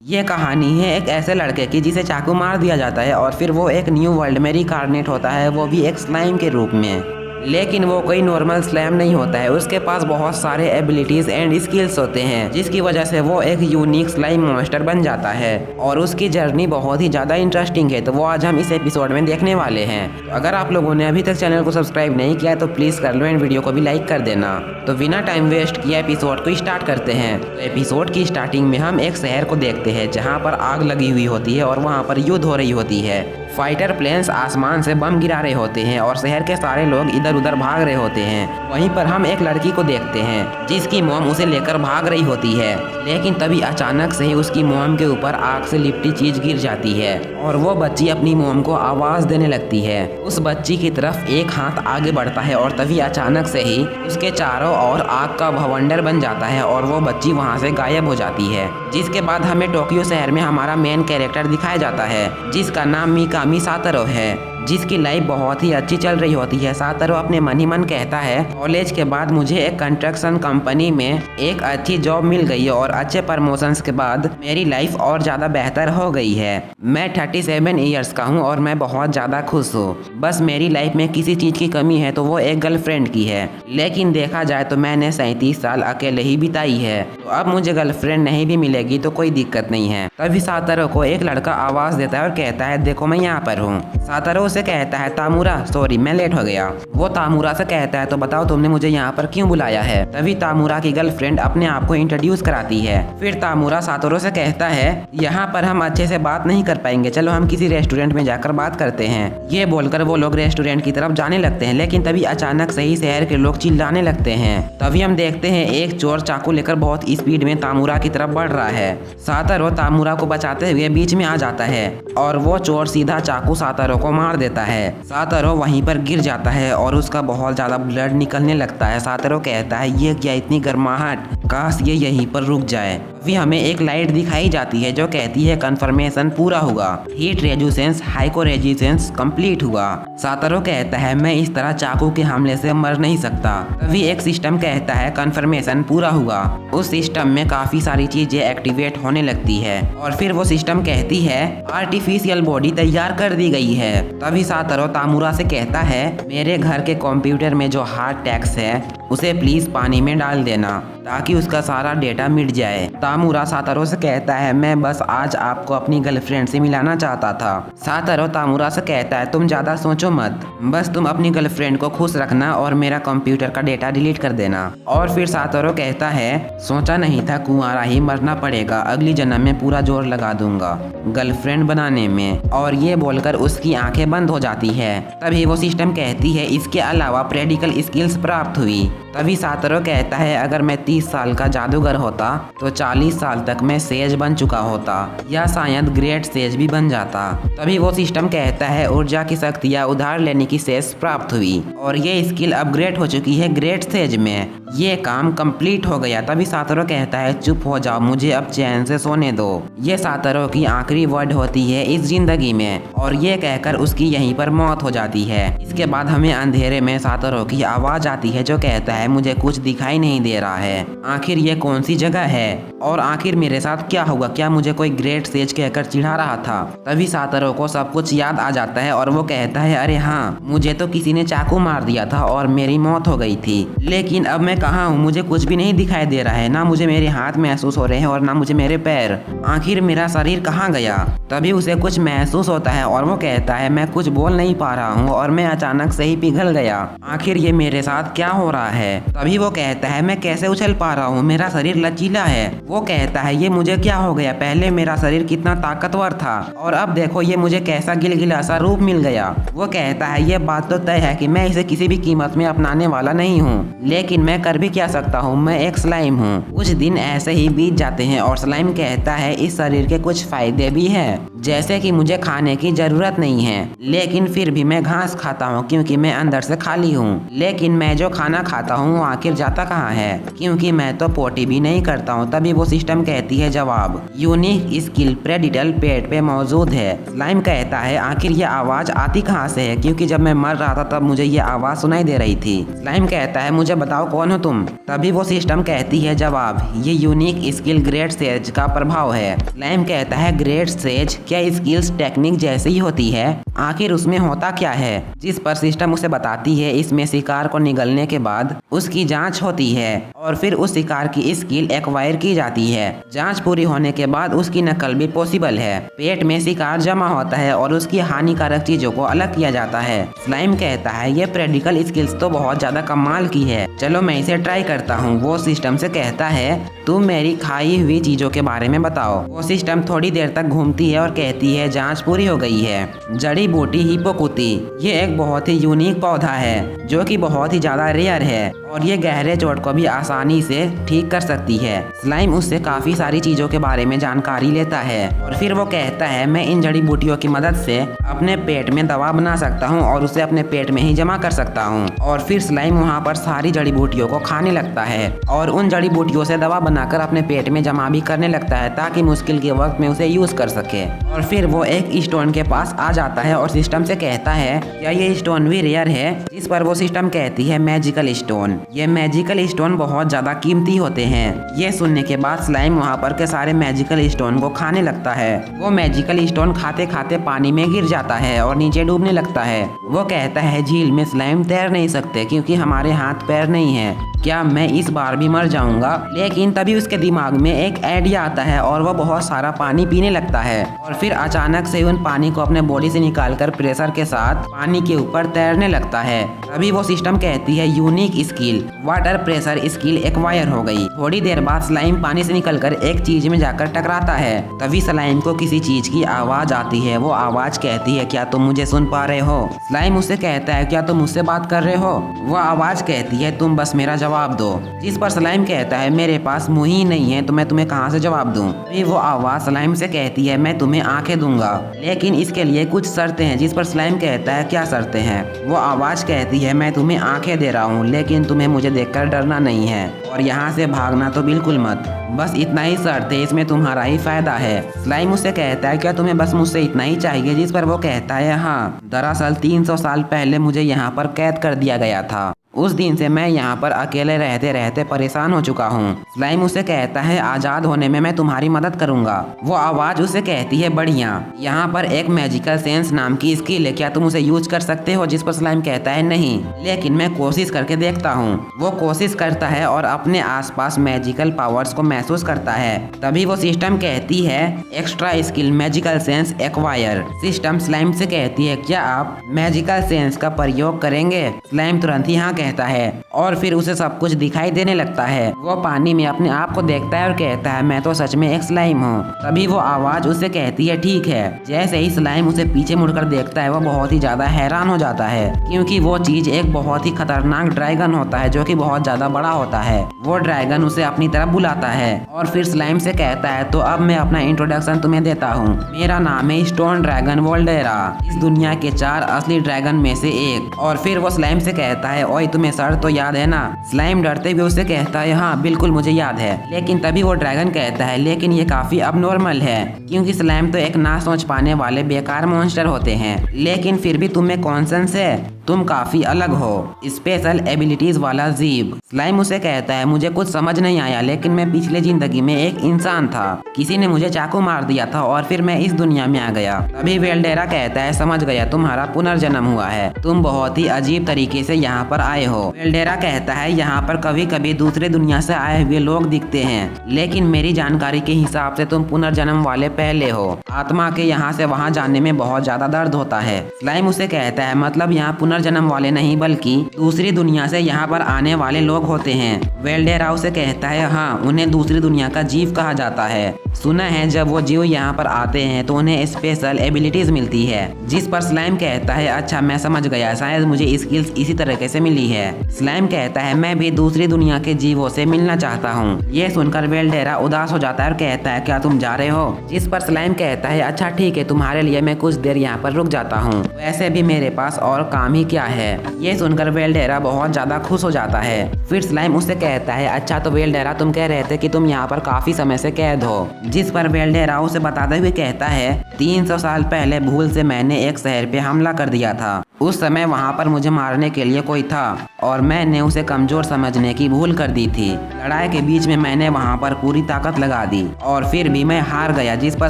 ये कहानी है एक ऐसे लड़के की जिसे चाकू मार दिया जाता है और फिर वो एक न्यू वर्ल्ड में रिकार्नेट होता है, वो भी एक स्लाइम के रूप में। लेकिन वो कोई नॉर्मल स्लाइम नहीं होता है, उसके पास बहुत सारे एबिलिटीज एंड स्किल्स होते हैं जिसकी वजह से वो एक यूनिक स्लाइम मॉन्स्टर बन जाता है और उसकी जर्नी बहुत ही ज़्यादा इंटरेस्टिंग है। तो वो आज हम इस एपिसोड में देखने वाले हैं। तो अगर आप लोगों ने अभी तक चैनल को सब्सक्राइब नहीं किया तो प्लीज़ कर लो एंड वीडियो को भी लाइक कर देना। तो बिना टाइम वेस्ट किए एपिसोड को स्टार्ट करते हैं। तो एपिसोड की स्टार्टिंग में हम एक शहर को देखते हैं जहाँ पर आग लगी हुई होती है और वहाँ पर युद्ध हो रही होती है। फाइटर प्लेन्स आसमान से बम गिरा रहे होते हैं और शहर के सारे लोग इधर उधर भाग रहे होते हैं। वहीं पर हम एक लड़की को देखते हैं जिसकी मॉम उसे लेकर भाग रही होती है, लेकिन तभी अचानक से ही उसकी मॉम के ऊपर आग से लिपटी चीज गिर जाती है और वो बच्ची अपनी मॉम को आवाज देने लगती है। उस बच्ची की तरफ एक हाथ आगे बढ़ता है और तभी अचानक से ही उसके चारों ओर आग का भवंडर बन जाता है और वो बच्ची वहाँ से गायब हो जाती है। जिसके बाद हमें टोक्यो शहर में हमारा मेन कैरेक्टर दिखाया जाता है जिसका नाम मिकामी सातरो है, जिसकी लाइफ बहुत ही अच्छी चल रही होती है। सातरो अपने मन ही मन कहता है कॉलेज के बाद मुझे एक कंस्ट्रक्शन कंपनी में एक अच्छी जॉब मिल गई है और अच्छे प्रमोशंस के बाद मेरी लाइफ और ज़्यादा बेहतर हो गई है। मैं 37 ईयर्स का हूँ और मैं बहुत ज़्यादा खुश हूँ। बस मेरी लाइफ में किसी चीज़ की कमी है तो वो एक गर्लफ्रेंड की है, लेकिन देखा जाए तो मैंने 37 साल अकेले ही बिताई है, तो अब मुझे गर्लफ्रेंड नहीं भी मिलेगी तो कोई दिक्कत नहीं है। तभी सातरो को एक लड़का आवाज़ देता है और कहता है देखो मैं यहाँ पर हूँ। सातरो से कहता है तामुरा सॉरी मैं लेट हो गया। वो तामुरा से कहता है तो बताओ तुमने मुझे यहाँ पर क्यों बुलाया है। तभी तामुरा की गर्लफ्रेंड अपने आप को इंट्रोड्यूस कराती है। फिर तामुरा सातरो से कहता है यहाँ पर हम अच्छे से बात नहीं कर पाएंगे, चलो हम किसी रेस्टोरेंट में जाकर बात करते हैं। ये बोलकर वो लोग रेस्टोरेंट की तरफ जाने लगते हैं, लेकिन तभी अचानक से ही शहर के लोग चिल्लाने लगते हैं। तभी हम देखते हैं एक चोर चाकू लेकर बहुत स्पीड में तामुरा की तरफ बढ़ रहा है। सातरो तामुरा को बचाते हुए बीच में आ जाता है और वो चोर सीधा चाकू सातरो को मार देता है। सातरो वहीं पर गिर जाता है और उसका बहुत ज्यादा ब्लड निकलने लगता है। सातरो कहता है ये क्या इतनी गर्माहट, काश ये यहीं पर रुक जाए। अभी हमें एक लाइट दिखाई जाती है जो कहती है कन्फर्मेशन पूरा हुआ, heat resistance haiku resistance complete हुआ। सातरो कहता है मैं इस तरह चाकू के हमले से मर नहीं सकता। तभी एक सिस्टम कहता है कन्फर्मेशन पूरा हुआ। उस सिस्टम में काफी सारी चीजें एक्टिवेट होने लगती है और फिर वो सिस्टम कहती है आर्टिफिशियल बॉडी तैयार कर दी गई है। तभी सातरो तामुरा से कहता है मेरे घर के कंप्यूटर में जो हार्ट टैक्स है उसे प्लीज पानी में डाल देना ताकि उसका सारा डेटा मिट जाए। तामुरा सातरो से कहता है मैं बस आज आपको अपनी गर्लफ्रेंड से मिलाना चाहता था। सातरो तामुरा से कहता है तुम ज्यादा सोचो मत, बस तुम अपनी गर्लफ्रेंड को खुश रखना और मेरा कंप्यूटर का डेटा डिलीट कर देना। और फिर सातरो कहता है सोचा नहीं था कुंवारा ही मरना पड़ेगा, अगली जन्म में पूरा जोर लगा दूंगा गर्लफ्रेंड बनाने में। और ये बोलकर उसकी आंखें बंद हो जाती है। तभी वो सिस्टम कहती है इसके अलावा प्रैक्टिकल स्किल्स प्राप्त हुई। तभी सातरो कहता है अगर मैं 30 साल का जादूगर होता तो 40 साल तक मैं सेज बन चुका होता या शायद ग्रेट सेज भी बन जाता। तभी वो सिस्टम कहता है ऊर्जा की शक्तियाँ उधार लेने की सेज प्राप्त हुई और ये स्किल अपग्रेड हो चुकी है ग्रेट सेज में, ये काम कंप्लीट हो गया। तभी सातरो कहता है चुप हो जाओ, मुझे अब चैन से सोने दो। ये सातरो की आखिरी वर्ड होती है इस जिंदगी में और ये कहकर उसकी यहीं पर मौत हो जाती है। इसके बाद हमें अंधेरे में सातरो की आवाज आती है जो कहता है मुझे कुछ दिखाई नहीं दे रहा है, आखिर ये कौन सी जगह है और आखिर मेरे साथ क्या हुआ, क्या मुझे कोई ग्रेट सेज कहकर चिढ़ा रहा था। तभी सातरो को सब कुछ याद आ जाता है और वो कहता है अरे हाँ मुझे तो किसी ने चाकू मार दिया था और मेरी मौत हो गई थी, लेकिन अब मैं कहाँ हूँ, मुझे कुछ भी नहीं दिखाई दे रहा है, ना मुझे मेरे हाथ महसूस हो रहे हैं और ना मुझे मेरे पैर, आखिर मेरा शरीर कहाँ गया। तभी उसे कुछ महसूस होता है और वो कहता है मैं कुछ बोल नहीं पा रहा हूँ और मैं अचानक से ही पिघल गया, आखिर ये मेरे साथ क्या हो रहा है। तभी वो कहता है मैं कैसे उछल पा रहा हूँ, मेरा शरीर लचीला है। वो कहता है ये मुझे क्या हो गया, पहले मेरा शरीर कितना ताकतवर था और अब देखो ये मुझे कैसा गिलगिला सा रूप मिल गया। वो कहता है ये बात तो तय है कि मैं इसे किसी भी कीमत में अपनाने वाला नहीं हूँ, लेकिन मैं कर भी क्या सकता हूँ, मैं एक स्लाइम हूँ। कुछ दिन ऐसे ही बीत जाते हैं और स्लाइम कहता है इस शरीर के कुछ फायदे भी हैं, जैसे कि मुझे खाने की जरूरत नहीं है, लेकिन फिर भी मैं घास खाता हूँ क्योंकि मैं अंदर से खाली हूँ। लेकिन मैं जो खाना खाता हूँ आखिर जाता कहाँ है, क्योंकि क्योंकि मैं तो पोटी भी नहीं करता हूँ। तभी वो सिस्टम कहती है जवाब, यूनिक स्किल प्रेडिटल पेट पे मौजूद है। स्लाइम कहता है आखिर ये आवाज आती कहाँ से है, क्योंकि जब मैं मर रहा था तब मुझे ये आवाज सुनाई दे रही थी। स्लाइम कहता है मुझे बताओ कौन हो तुम। तभी वो सिस्टम कहती है जवाब, ये यूनिक स्किल ग्रेट सेज का प्रभाव है। स्लाइम कहता है ग्रेट सेज, क्या स्किल्स टेक्निक जैसी ही होती है? आखिर उसमें होता क्या है? जिस पर सिस्टम उसे बताती है इसमें शिकार को निगलने के बाद उसकी जांच होती है और फिर उस शिकार की स्किल एक्वायर की जाती है। जांच पूरी होने के बाद उसकी नकल भी पॉसिबल है। पेट में शिकार जमा होता है और उसकी हानिकारक चीजों को अलग किया जाता है। स्लाइम कहता है ये प्रैक्टिकल स्किल्स तो बहुत ज्यादा कमाल की है, चलो मैं इसे ट्राई करता हूँ। वो सिस्टम से कहता है तुम मेरी खाई हुई चीजों के बारे में बताओ। वो सिस्टम थोड़ी देर तक घूमती है और कहती है जांच पूरी हो गई है। जड़ी बूटी हिपोकुती, ये एक बहुत ही यूनिक पौधा है जो कि बहुत ही ज्यादा रेयर है और ये गहरे चोट को भी आसानी से ठीक कर सकती है। स्लाइम उससे काफी सारी चीजों के बारे में जानकारी लेता है और फिर वो कहता है मैं इन जड़ी बूटियों की मदद से अपने पेट में दवा बना सकता हूँ और उसे अपने पेट में ही जमा कर सकता हूँ। और फिर स्लाइम वहाँ पर सारी जड़ी बूटियों को खाने लगता है और उन जड़ी बूटियों से दवा बनाकर अपने पेट में जमा भी करने लगता है ताकि मुश्किल के वक्त में उसे यूज कर सके। और फिर वो एक स्टोन के पास आ जाता है और सिस्टम से कहता है क्या ये स्टोन भी रेयर है? जिस पर वो सिस्टम कहती है मैजिकल स्टोन। ये मैजिकल स्टोन बहुत ज्यादा कीमती होते हैं। ये सुनने के बाद स्लाइम वहाँ पर के सारे मैजिकल स्टोन को खाने लगता है। वो मैजिकल स्टोन खाते खाते पानी में गिर जाता है और नीचे डूबने लगता है। वो कहता है झील में स्लाइम तैर नहीं सकते क्योंकि हमारे हाथ पैर नहीं है, क्या मैं इस बार भी मर जाऊंगा? लेकिन तभी उसके दिमाग में एक आइडिया आता है और वो बहुत सारा पानी पीने लगता है और फिर अचानक से उन पानी को अपने बॉडी से निकालकर प्रेशर के साथ पानी के ऊपर तैरने लगता है। तभी वो सिस्टम कहती है unique skill water pressure skill acquire हो गई। थोड़ी देर बाद स्लाइम पानी से निकलकर एक चीज में जाकर टकराता है। तभी स्लाइम को किसी चीज की आवाज आती है। वो आवाज कहती है क्या तुम मुझे सुन पा रहे हो? स्लाइम उससे कहता है क्या तुम मुझसे बात कर रहे हो? वो आवाज कहती है तुम बस मेरा जवाब दो। जिस पर स्लाइम कहता है मेरे पास मुंह ही नहीं है तो मैं तुम्हें कहां से जवाब दूं? फिर वो आवाज स्लाइम से कहती है मैं तुम्हें आंखें दूंगा, लेकिन इसके लिए कुछ शर्तें हैं। जिस पर स्लाइम कहता है क्या शर्तें हैं? वो आवाज कहती है मैं तुम्हें आंखें दे रहा हूँ लेकिन तुम्हें मुझे देखकर डरना नहीं है और यहाँ से भागना तो बिल्कुल मत। बस इतना ही शर्त है, इसमें तुम्हारा ही फायदा है। स्लाइम उससे कहता है क्या तुम्हें बस मुझसे इतना ही चाहिए? जिस पर वो कहता है हाँ, दरअसल 300 साल पहले मुझे यहाँ पर कैद कर दिया गया था। उस दिन से मैं यहाँ पर अकेले रहते रहते परेशान हो चुका हूँ। स्लाइम उसे कहता है आजाद होने में मैं तुम्हारी मदद करूंगा। वो आवाज उसे कहती है बढ़िया, यहाँ पर एक मैजिकल सेंस नाम की स्किल है, क्या तुम उसे यूज कर सकते हो? जिस पर स्लाइम कहता है नहीं, लेकिन मैं कोशिश करके देखता हूँ। वो कोशिश करता है और अपने आसपास मैजिकल पावर्स को महसूस करता है। तभी वो सिस्टम कहती है extra skill magical sense acquire. System slime से कहती है क्या आप मैजिकल सेंस का प्रयोग करेंगे? स्लाइम तुरंत ही हाँ कहता है और फिर उसे सब कुछ दिखाई देने लगता है। वो पानी में अपने आप को देखता है और कहता है मैं तो सच में एक स्लाइम हूँ। तभी वो आवाज उसे कहती है ठीक है। जैसे ही स्लाइम उसे पीछे मुड़कर देखता है वो बहुत ही ज्यादा हैरान हो जाता है क्योंकि वो चीज एक बहुत ही खतरनाक ड्रैगन होता है जो कि बहुत ज्यादा बड़ा होता है। वो ड्रैगन उसे अपनी तरफ बुलाता है और फिर स्लाइम से कहता है तो अब मैं अपना इंट्रोडक्शन तुम्हें देता हूँ। मेरा नाम है स्टोन ड्रैगन वोल्डेरा, इस दुनिया के 4 असली ड्रैगन में से एक। और फिर वो स्लाइम से कहता है ओए तुम्हें सर तो याद है ना? स्लाइम डरते हुए उससे कहता है हाँ बिल्कुल मुझे याद है। लेकिन तभी वो ड्रैगन कहता है लेकिन ये काफी अबनॉर्मल है क्योंकि स्लाइम तो एक ना सोच पाने वाले बेकार मॉन्स्टर होते हैं, लेकिन फिर भी तुम्हें कौन सेंस है, तुम काफी अलग हो, स्पेशल एबिलिटीज वाला जीव। स्लाइम उसे कहता है मुझे कुछ समझ नहीं आया लेकिन मैं पिछले जिंदगी में एक इंसान था, किसी ने मुझे चाकू मार दिया था और फिर मैं इस दुनिया में आ गया। तभी वेल्डेरा कहता है समझ गया, तुम्हारा पुनर्जन्म हुआ है, तुम बहुत ही अजीब तरीके से यहाँ पर आए हो। वेल्डेरा कहता है यहाँ पर कभी कभी दूसरे दुनिया से आए हुए लोग दिखते हैं लेकिन मेरी जानकारी के हिसाब से तुम पुनर्जन्म वाले पहले हो। आत्मा के यहाँ से वहाँ जाने में बहुत ज्यादा दर्द होता है। स्लाइम उसे कहता है मतलब यहाँ पुनर्जन्म वाले नहीं बल्कि दूसरी दुनिया से यहाँ पर आने वाले लोग होते हैं। वेल्डेरा उसे कहता है हाँ, उन्हें दूसरी दुनिया का जीव कहा जाता है। सुना है जब वो जीव यहाँ पर आते हैं तो उन्हें स्पेशल एबिलिटीज मिलती है। जिस पर स्लाइम कहता है अच्छा मैं समझ गया, शायद मुझे स्किल्स इसी तरीके से मिली है। स्लाइम कहता है मैं भी दूसरी दुनिया के जीवों से मिलना चाहता हूँ। ये सुनकर वेल्डेरा उदास हो जाता है और कहता है क्या तुम जा रहे हो? जिस पर स्लाइम कहता है अच्छा ठीक है, तुम्हारे लिए मैं कुछ देर यहाँ पर रुक जाता हूँ, वैसे भी मेरे पास और काम ही क्या है। ये सुनकर वेल्डेरा बहुत ज्यादा खुश हो जाता है। फिर स्लाइम उससे कहता है अच्छा तो वेल्डेरा तुम कह रहे थे कि तुम यहाँ पर काफी समय से कैद हो। जिस पर वेल्डेरा उसे बताते हुए कहता है 300 साल पहले भूल से मैंने एक शहर पे हमला कर दिया था। उस समय वहाँ पर मुझे मारने के लिए कोई था और मैंने उसे कमजोर समझने की भूल कर दी थी। लड़ाई के बीच में मैंने वहाँ पर पूरी ताकत लगा दी और फिर भी मैं हार गया। जिस पर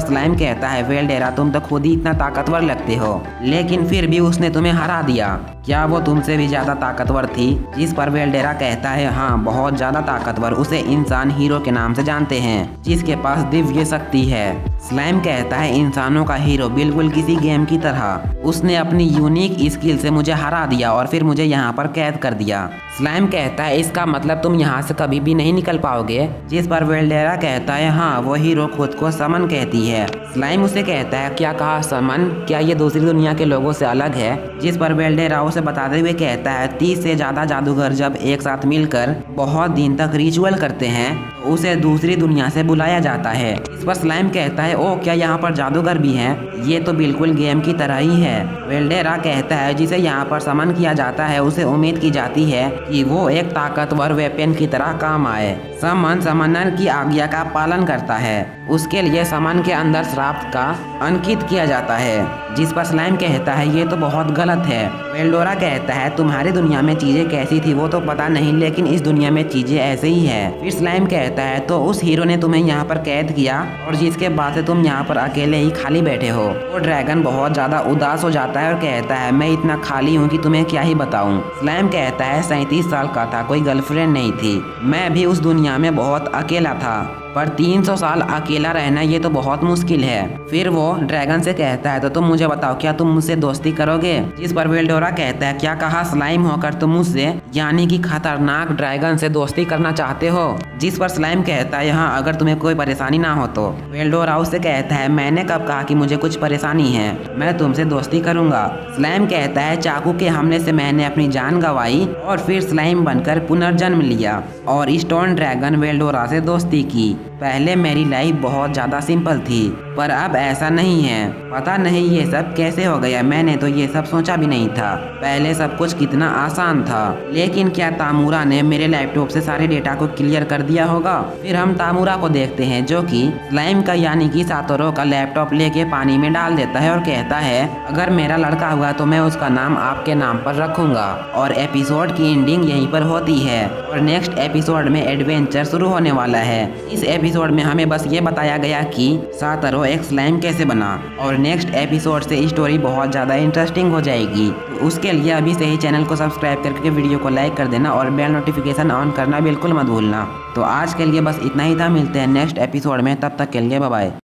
स्लाइम कहता है वेल्डेरा तुम तो खुद ही इतना ताकतवर लगते हो, लेकिन फिर भी उसने तुम्हें हरा दिया। क्या वो तुमसे भी ज्यादा ताकतवर थी? जिस पर वेल्डेरा कहता है हाँ बहुत ज्यादा ताकतवर। उसे इंसान हीरो के नाम से जानते हैं जिसके पास दिव्य शक्ति है। स्लाइम कहता है इंसानों का हीरो बिल्कुल किसी गेम की तरह। उसने अपनी यूनिक स्किल से मुझे हरा दिया और फिर मुझे यहाँ पर कैद कर दिया। स्लाइम कहता है इसका मतलब तुम यहाँ से कभी भी नहीं निकल पाओगे। जिस पर वेल्डेरा कहता है हाँ वो हीरो खुद को समन कहती है। स्लाइम उसे कहता है क्या कहा समन? क्या ये दूसरी दुनिया के लोगों से अलग है? जिस पर वेल्डेरा उसे बताते हुए कहता है 30 से ज्यादा जादूगर जब एक साथ मिलकर बहुत दिन तक रिचुअल करते हैं तो उसे दूसरी दुनिया से बुलाया जाता है। इस पर स्लाइम कहता है ओ क्या यहाँ पर जादूगर भी हैं? ये तो बिल्कुल गेम की तरह ही है। वेल्डेरा कहता है जिसे यहाँ पर समन किया जाता है उसे उम्मीद की जाती है कि वो एक ताकतवर वेपन की तरह काम आए। समन समनर की आज्ञा का पालन करता है। उसके लिए समन के अंदर श्राप का अंकित किया जाता है। जिस पर स्लाइम कहता है ये तो बहुत गलत है। वेल्डोरा कहता है तुम्हारी दुनिया में चीजें कैसी थी वो तो पता नहीं, लेकिन इस दुनिया में चीजें ऐसे ही है। फिर स्लाइम कहता है तो उस हीरो ने तुम्हें यहाँ पर कैद किया और जिसके बाद से तुम यहाँ पर अकेले ही खाली बैठे हो। वो ड्रैगन बहुत ज्यादा उदास हो जाता है और कहता है मैं इतना खाली हूँ कि तुम्हें क्या ही बताऊँ। स्लाइम कहता है 37 साल का था, कोई गर्लफ्रेंड नहीं थी, मैं भी उस दुनिया में बहुत अकेला था, पर 300 साल अकेला रहना ये तो बहुत मुश्किल है। फिर वो ड्रैगन से कहता है तो तुम मुझे बताओ क्या तुम मुझसे दोस्ती करोगे? जिस पर वेल्डोरा कहता है क्या कहा स्लाइम होकर तुम मुझसे यानी कि खतरनाक ड्रैगन से दोस्ती करना चाहते हो? जिस पर स्लाइम कहता है हाँ अगर तुम्हें कोई परेशानी ना हो तो। वेल्डोरा उससे कहता है मैंने कब कहा कि मुझे कुछ परेशानी है, मैं तुमसे दोस्ती करूंगा। स्लाइम कहता है चाकू के हमले से मैंने अपनी जान गंवाई और फिर स्लाइम बनकर पुनर्जन्म लिया और स्टोन ड्रैगन वेल्डोरा से दोस्ती की। पहले मेरी लाइफ बहुत ज्यादा सिंपल थी पर अब ऐसा नहीं है। पता नहीं ये सब कैसे हो गया, मैंने तो ये सब सोचा भी नहीं था। पहले सब कुछ कितना आसान था, लेकिन क्या तामुरा ने मेरे लैपटॉप से सारे डेटा को क्लियर कर दिया होगा? फिर हम तामुरा को देखते हैं जो कि स्लाइम का यानी कि सातोरो का लैपटॉप लेके पानी में डाल देता है और कहता है अगर मेरा लड़का हुआ तो मैं उसका नाम आपके नाम पर रखूंगा। और एपिसोड की एंडिंग यहीं पर होती है और नेक्स्ट एपिसोड में एडवेंचर शुरू होने वाला है। इस एपिसोड में हमें बस ये बताया गया कि सातोरो एक स्लाइम कैसे बना और नेक्स्ट एपिसोड से स्टोरी बहुत ज़्यादा इंटरेस्टिंग हो जाएगी। तो उसके लिए अभी से ही चैनल को सब्सक्राइब करके वीडियो को लाइक कर देना और बेल नोटिफिकेशन ऑन करना बिल्कुल मत भूलना। तो आज के लिए बस इतना ही था, मिलते हैं नेक्स्ट एपिसोड में, तब तक के लिए बाय बाय।